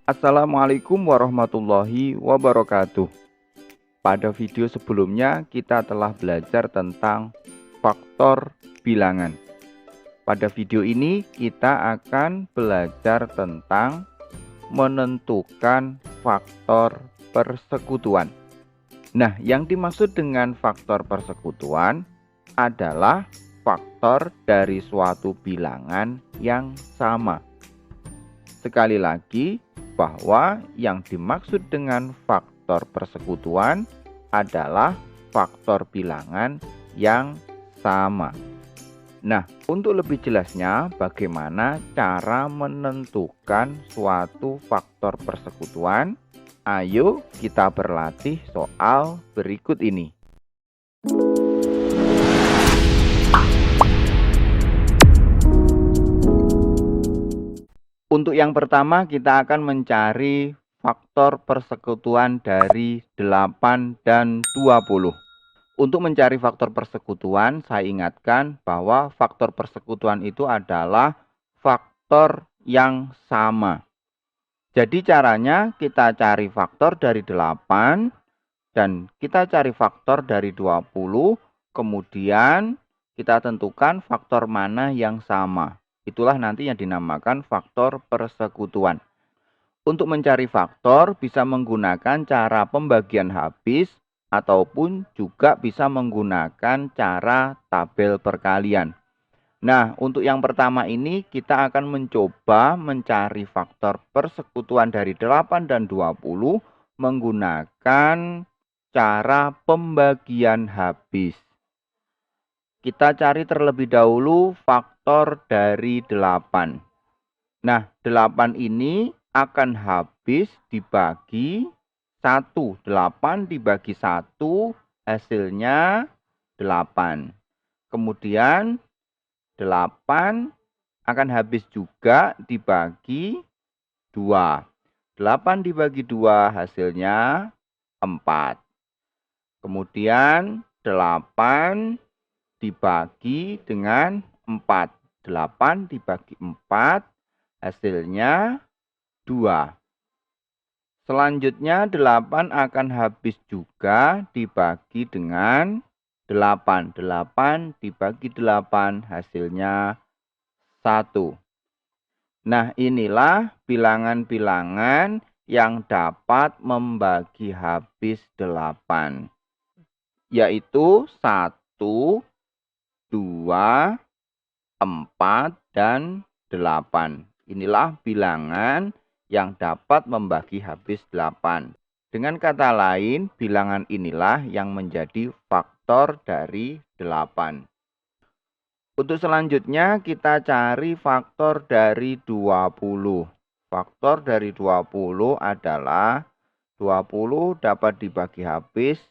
Assalamualaikum warahmatullahi wabarakatuh. Pada video sebelumnya kita telah belajar tentang faktor bilangan. Pada video ini kita akan belajar tentang menentukan faktor persekutuan. Nah, yang dimaksud dengan faktor persekutuan adalah faktor dari suatu bilangan yang sama. Sekali lagi, bahwa yang dimaksud dengan faktor persekutuan adalah faktor bilangan yang sama. Nah, untuk lebih jelasnya bagaimana cara menentukan suatu faktor persekutuan, ayo kita berlatih soal berikut ini. Untuk yang pertama kita akan mencari faktor persekutuan dari 8 dan 20. Untuk mencari faktor persekutuan, saya ingatkan bahwa faktor persekutuan itu adalah faktor yang sama. Jadi caranya kita cari faktor dari 8 dan kita cari faktor dari 20, kemudian kita tentukan faktor mana yang sama. Itulah nanti yang dinamakan faktor persekutuan. Untuk mencari faktor bisa menggunakan cara pembagian habis ataupun juga bisa menggunakan cara tabel perkalian. Nah, untuk yang pertama ini kita akan mencoba mencari faktor persekutuan dari 8 dan 20 menggunakan cara pembagian habis. Kita cari terlebih dahulu faktor dari 8. Nah, 8 ini akan habis dibagi 1. 8 dibagi 1 hasilnya 8. Kemudian 8 akan habis juga dibagi 2. 8 dibagi 2 hasilnya 4. Kemudian 8 dibagi dengan 4. 8 dibagi 4 hasilnya 2. Selanjutnya 8 akan habis juga dibagi dengan 8. 8 dibagi 8 hasilnya 1. Nah, inilah bilangan-bilangan yang dapat membagi habis 8. Yaitu 1, 2, 4, dan 8. Inilah bilangan yang dapat membagi habis 8. Dengan kata lain, bilangan inilah yang menjadi faktor dari 8. Untuk selanjutnya kita cari faktor dari 20. Faktor dari 20 adalah 20 dapat dibagi habis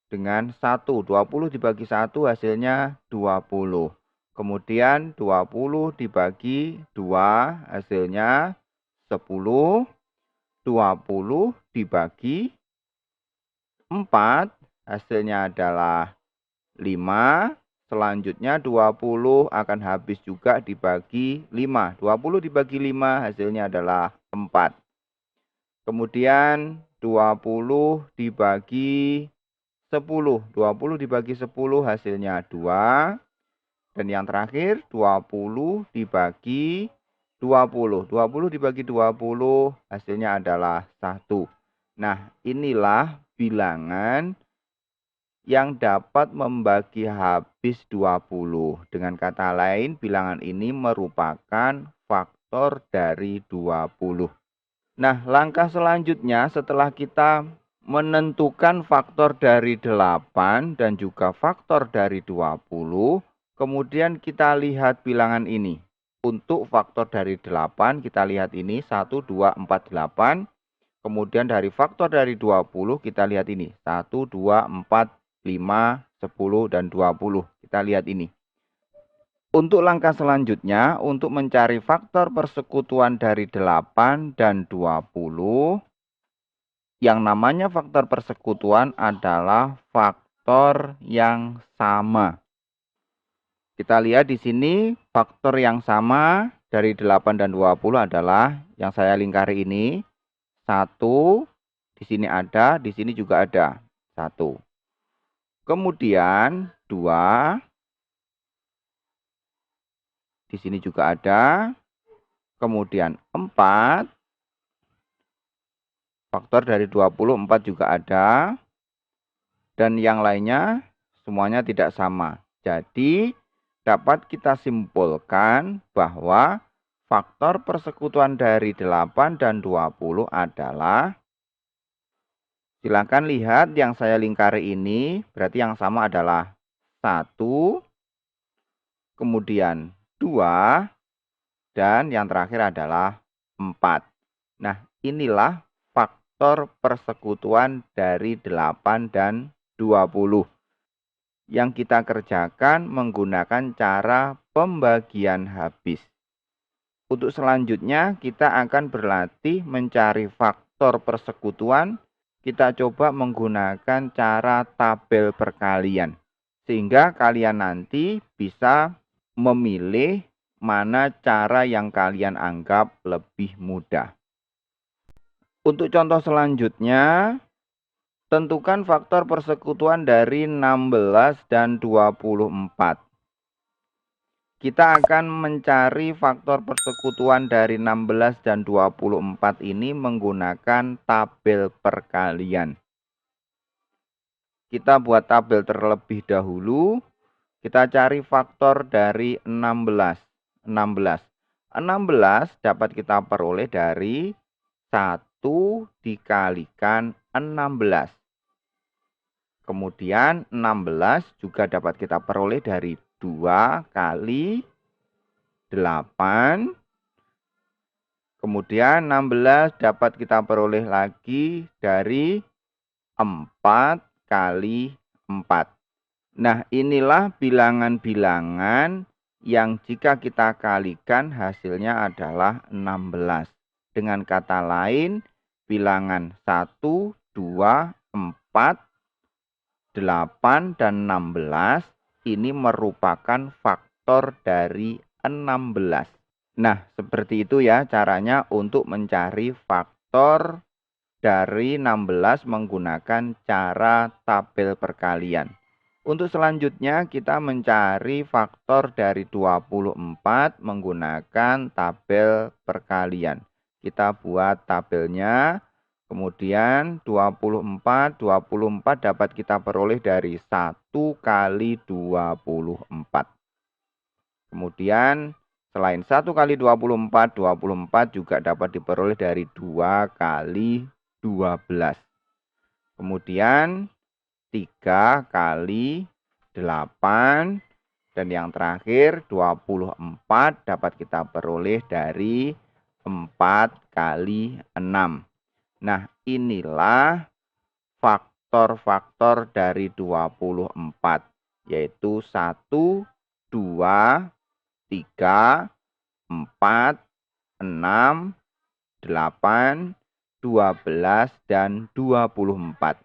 dengan 1. 20 dibagi 1 hasilnya 20. Kemudian 20 dibagi 2 hasilnya 10. 20 dibagi 4 hasilnya adalah 5. Selanjutnya 20 akan habis juga dibagi 5. 20 dibagi 5 hasilnya adalah 4. Kemudian 20 dibagi 10. 20 dibagi 10 hasilnya 2. Dan yang terakhir 20 dibagi 20. 20 dibagi 20 hasilnya adalah 1. Nah, inilah bilangan yang dapat membagi habis 20. Dengan kata lain, bilangan ini merupakan faktor dari 20. Nah, langkah selanjutnya setelah kita menentukan faktor dari 8 dan juga faktor dari 20, kemudian kita lihat bilangan ini. Untuk faktor dari 8, kita lihat ini 1, 2, 4, 8. Kemudian dari faktor dari 20, kita lihat ini 1, 2, 4, 5, 10, dan 20. Kita lihat ini. Untuk langkah selanjutnya, untuk mencari faktor persekutuan dari 8 dan 20, yang namanya faktor persekutuan adalah faktor yang sama. Kita lihat di sini, faktor yang sama dari 8 dan 20 adalah yang saya lingkari ini. 1, di sini ada, di sini juga ada 1. Kemudian 2, di sini juga ada. Kemudian 4, faktor dari 24 juga ada. Dan yang lainnya semuanya tidak sama. Jadi dapat kita simpulkan bahwa faktor persekutuan dari 8 dan 20 adalah, silakan lihat yang saya lingkari ini, berarti yang sama adalah 1, kemudian 2, dan yang terakhir adalah 4. Nah, inilah faktor persekutuan dari 8 dan 20 yang kita kerjakan menggunakan cara pembagian habis. Untuk selanjutnya kita akan berlatih mencari faktor persekutuan. Kita coba menggunakan cara tabel perkalian. Sehingga kalian nanti bisa memilih mana cara yang kalian anggap lebih mudah. Untuk contoh selanjutnya, tentukan faktor persekutuan dari 16 dan 24. Kita akan mencari faktor persekutuan dari 16 dan 24 ini menggunakan tabel perkalian. Kita buat tabel terlebih dahulu. Kita cari faktor dari 16. 16 dapat kita peroleh dari 1 dikalikan 16. Kemudian 16 juga dapat kita peroleh dari 2 kali 8. Kemudian 16 dapat kita peroleh lagi dari 4 kali 4. Nah, inilah bilangan-bilangan yang jika kita kalikan hasilnya adalah 16. Dengan kata lain, bilangan 1, 2, 4, 8, dan 16 ini merupakan faktor dari 16. Nah, seperti itu ya caranya untuk mencari faktor dari 16 menggunakan cara tabel perkalian. Untuk selanjutnya kita mencari faktor dari 24 menggunakan tabel perkalian. Kita buat tabelnya. Kemudian 24 dapat kita peroleh dari 1 kali 24. Kemudian selain 1 kali 24 juga dapat diperoleh dari 2 kali 12. Kemudian 3 kali 8. Dan yang terakhir 24 dapat kita peroleh dari 4 kali 6. Nah, inilah faktor-faktor dari 24. Yaitu 1, 2, 3, 4, 6, 8, 12, dan 24.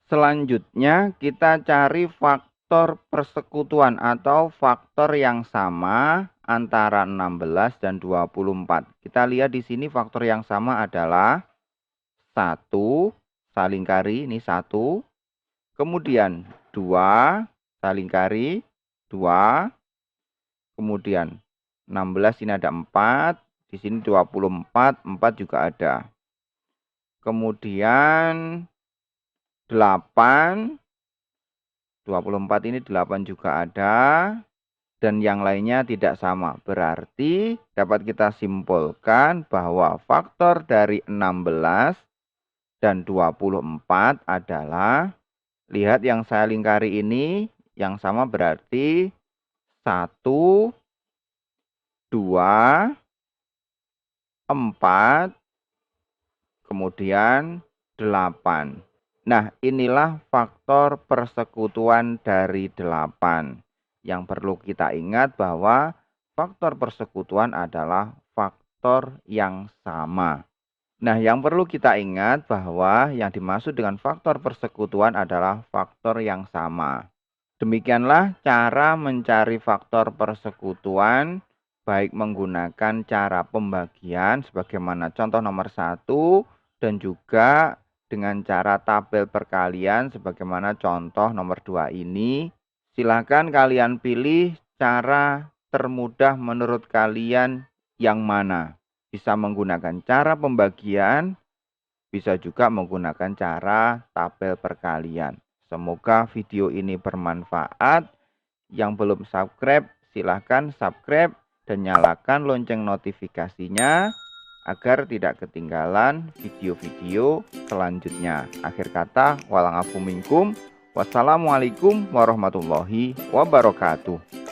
Selanjutnya kita cari faktor persekutuan atau faktor yang sama antara 16 dan 24. Kita lihat di sini faktor yang sama adalah 1, saling kari ini 1. Kemudian 2, saling kari 2. Kemudian 16 ini ada 4, di sini 24, 4 juga ada. Kemudian 8, 24 ini 8 juga ada. Dan yang lainnya tidak sama. Berarti dapat kita simpulkan bahwa faktor dari 16 dan 24 adalah, lihat yang saya lingkari ini, yang sama berarti 1, 2, 4, kemudian 8. Nah, inilah faktor persekutuan dari 8. Yang perlu kita ingat bahwa faktor persekutuan adalah faktor yang sama. Nah, yang perlu kita ingat bahwa yang dimaksud dengan faktor persekutuan adalah faktor yang sama. Demikianlah cara mencari faktor persekutuan, baik menggunakan cara pembagian sebagaimana contoh nomor 1 dan juga dengan cara tabel perkalian sebagaimana contoh nomor 2 ini. Silakan kalian pilih cara termudah menurut kalian yang mana. Bisa menggunakan cara pembagian, bisa juga menggunakan cara tabel perkalian. Semoga video ini bermanfaat. Yang belum subscribe, silahkan subscribe dan nyalakan lonceng notifikasinya agar tidak ketinggalan video-video selanjutnya. Akhir kata, walang afu minkum. Wassalamualaikum warahmatullahi wabarakatuh.